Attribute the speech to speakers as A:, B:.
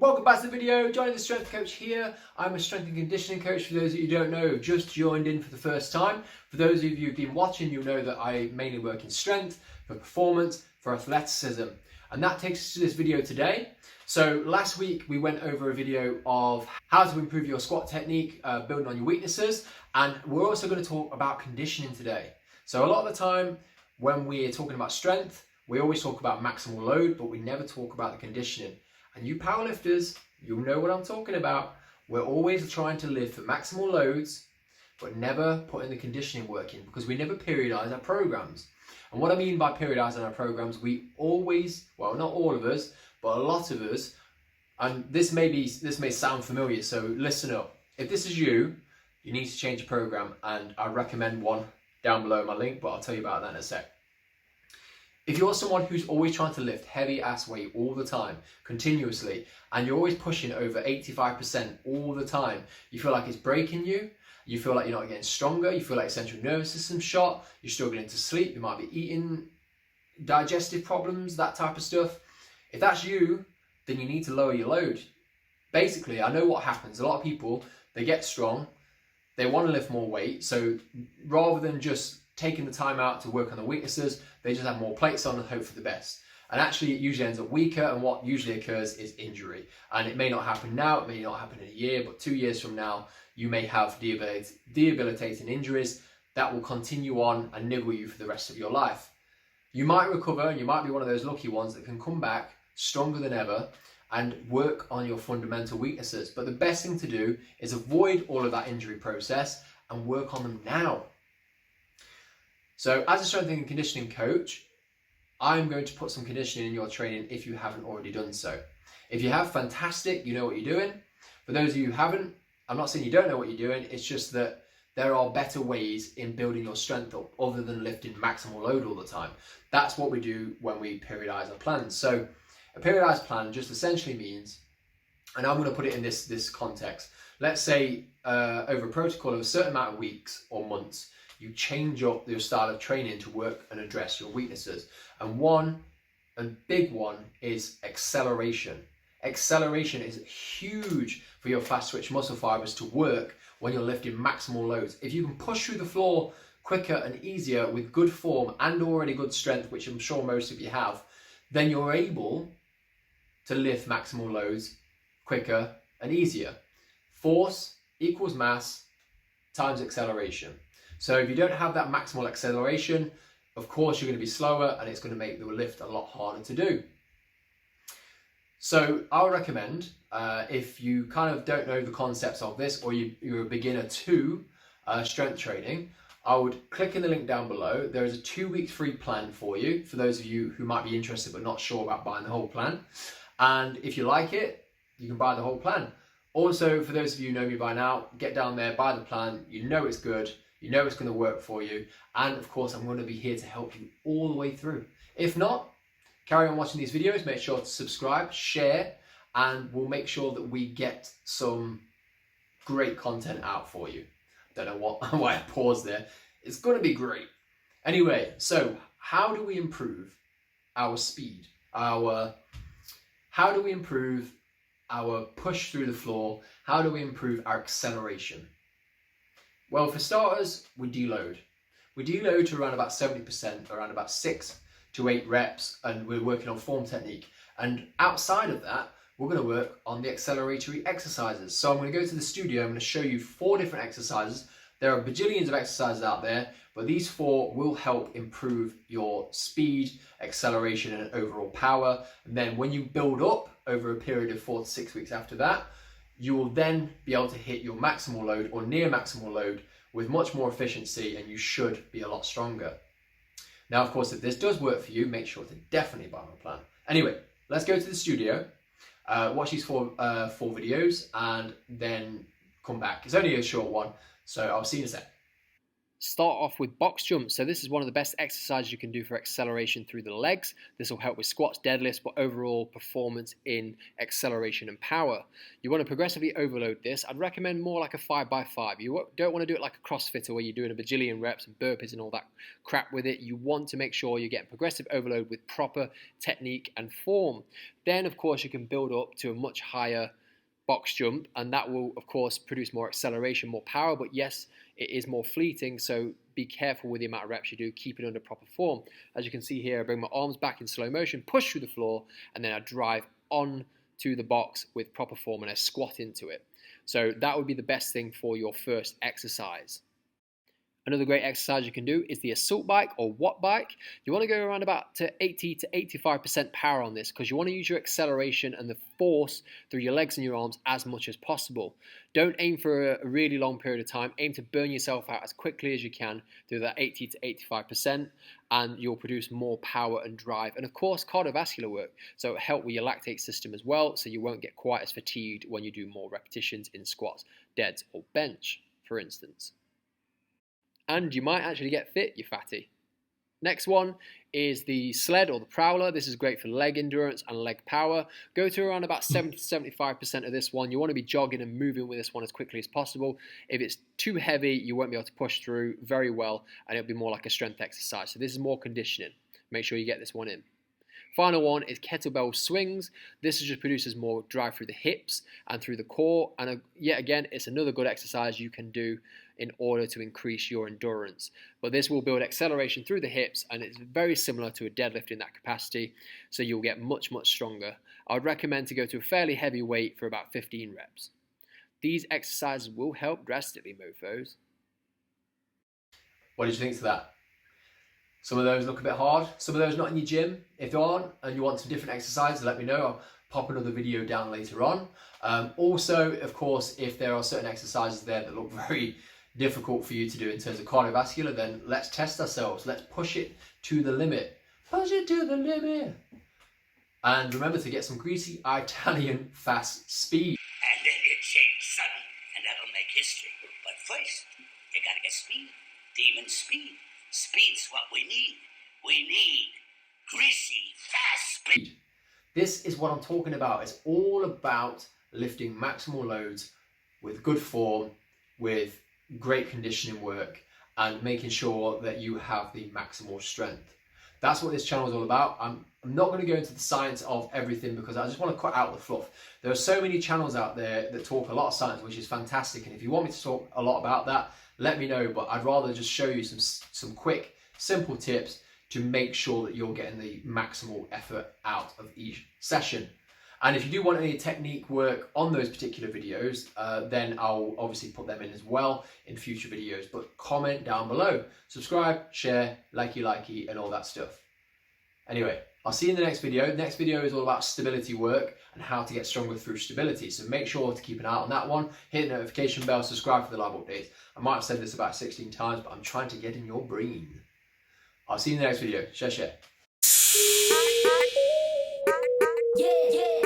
A: Welcome back to the video. Johnny the Strength Coach here. I'm a strength and conditioning coach. For those of you who don't know, who've just joined in for the first time. For those of you who've been watching, you'll know that I mainly work in strength, for performance, for athleticism. And that takes us to this video today. So last week we went over a video of how to improve your squat technique, building on your weaknesses. And we're also going to talk about conditioning today. So a lot of the time when we're talking about strength, we always talk about maximal load, but we never talk about the conditioning. And you powerlifters, you'll know what I'm talking about. We're always trying to live for maximal loads, but never putting the conditioning work in because we never periodize our programs. And what I mean by periodizing our programs, we always, well, not all of us, but a lot of us, and this may sound familiar, so listen up. If this is you, you need to change your program, and I recommend one down below in my link, but I'll tell you about that in a sec. If you're someone who's always trying to lift heavy ass weight all the time, continuously, and you're always pushing over 85% all the time, you feel like it's breaking you, you feel like you're not getting stronger, you feel like your central nervous system's shot, you're struggling to sleep, you might be eating, digestive problems, that type of stuff. If that's you, then you need to lower your load. Basically, I know what happens. A lot of people, they get strong, they want to lift more weight, so rather than just taking the time out to work on the weaknesses, they just have more plates on and hope for the best. And actually it usually ends up weaker, and what usually occurs is injury. And it may not happen now, it may not happen in a year, but 2 years from now, you may have debilitating injuries that will continue on and nibble you for the rest of your life. You might recover, and you might be one of those lucky ones that can come back stronger than ever and work on your fundamental weaknesses. But the best thing to do is avoid all of that injury process and work on them now. So as a strength and conditioning coach, I'm going to put some conditioning in your training if you haven't already done so. If you have, fantastic, you know what you're doing. For those of you who haven't, I'm not saying you don't know what you're doing, it's just that there are better ways in building your strength up other than lifting maximal load all the time. That's what we do when we periodize our plans. So a periodized plan just essentially means, and I'm going to put it in this context, let's say over a protocol of a certain amount of weeks or months, you change up your style of training to work and address your weaknesses. And one, and big one, is acceleration. Acceleration is huge for your fast twitch muscle fibers to work when you're lifting maximal loads. If you can push through the floor quicker and easier with good form and already good strength, which I'm sure most of you have, then you're able to lift maximal loads quicker and easier. Force equals mass times acceleration. So if you don't have that maximal acceleration, of course you're going to be slower and it's going to make the lift a lot harder to do. So I would recommend, if you kind of don't know the concepts of this, or you're a beginner to strength training, I would click in the link down below. There is a 2-week free plan for you, for those of you who might be interested but not sure about buying the whole plan. And if you like it, you can buy the whole plan. Also, for those of you who know me by now, get down there, buy the plan, you know it's good, you know it's going to work for you, and of course I'm going to be here to help you all the way through. If not, carry on watching these videos, make sure to subscribe, share, and we'll make sure that we get some great content out for you. Don't know why I paused there. It's going to be great. Anyway, so how do we improve our speed? How do we improve our push through the floor? How do we improve our acceleration? Well, for starters, we deload. We deload to around about 70%, around about 6 to 8 reps, and we're working on form technique. And outside of that, we're going to work on the acceleratory exercises. So I'm going to go to the studio, I'm going to show you 4 different exercises. There are bajillions of exercises out there, but these 4 will help improve your speed, acceleration, and overall power. And then when you build up over a period of 4 to 6 weeks after that, you will then be able to hit your maximal load or near maximal load with much more efficiency, and you should be a lot stronger. Now, of course, if this does work for you, make sure to definitely buy my plan. Anyway, let's go to the studio, watch these 4 videos, and then come back. It's only a short one, so I'll see you in a sec. Start off with box jumps. So this is one of the best exercises you can do for acceleration through the legs. This will help with squats, deadlifts, but overall performance in acceleration and power. You want to progressively overload this. I'd recommend more like a 5x5. You don't want to do it like a CrossFitter where you're doing a bajillion reps and burpees and all that crap with it. You want to make sure you're getting progressive overload with proper technique and form. Then, of course, you can build up to a much higher box jump, and that will of course produce more acceleration, more power, but yes, it is more fleeting, so be careful with the amount of reps you do. Keep it under proper form. As you can see here, I bring my arms back in slow motion, push through the floor, and then I drive on to the box with proper form and I squat into it. So that would be the best thing for your first exercise. Another great exercise you can do is the assault bike or watt bike. You want to go around about to 80 to 85% power on this because you want to use your acceleration and the force through your legs and your arms as much as possible. Don't aim for a really long period of time. Aim to burn yourself out as quickly as you can through that 80 to 85%, and you'll produce more power and drive. And of course, cardiovascular work. So it'll help with your lactate system as well, so you won't get quite as fatigued when you do more repetitions in squats, deads, or bench, for instance. And you might actually get fit, you fatty. Next one is the sled or the prowler. This is great for leg endurance and leg power. Go to around about 70 to 75% of this one. You want to be jogging and moving with this one as quickly as possible. If it's too heavy, you won't be able to push through very well, and it'll be more like a strength exercise. So this is more conditioning. Make sure you get this one in. Final one is kettlebell swings. This just produces more drive through the hips and through the core. And yet again, it's another good exercise you can do in order to increase your endurance. But this will build acceleration through the hips, and it's very similar to a deadlift in that capacity. So you'll get much, much stronger. I would recommend to go to a fairly heavy weight for about 15 reps. These exercises will help drastically, mofos. What did you think to that? Some of those look a bit hard, some of those not in your gym. If they aren't and you want some different exercises, let me know. I'll pop another video down later on. Also, of course, if there are certain exercises there that look very difficult for you to do in terms of cardiovascular, then let's test ourselves. Let's push it to the limit. Push it to the limit. And remember to get some greasy Italian fast speed.
B: And then you change sudden, and that'll make history. But first, you gotta get speed. Demon speed. Speed's what we need. We need greasy, fast speed.
A: This is what I'm talking about. It's all about lifting maximal loads with good form, with great conditioning work, and making sure that you have the maximal strength. That's what this channel is all about. I'm not going to go into the science of everything because I just want to cut out the fluff. There are so many channels out there that talk a lot of science, which is fantastic. And if you want me to talk a lot about that, let me know. But I'd rather just show you some quick, simple tips to make sure that you're getting the maximal effort out of each session. And if you do want any technique work on those particular videos, then I'll obviously put them in as well in future videos. But comment down below, subscribe, share, likey, and all that stuff. Anyway, I'll see you in the next video. The next video is all about stability work and how to get stronger through stability. So make sure to keep an eye on that one. Hit the notification bell, subscribe for the live updates. I might have said this about 16 times, but I'm trying to get in your brain. I'll see you in the next video. Share.
C: Yeah.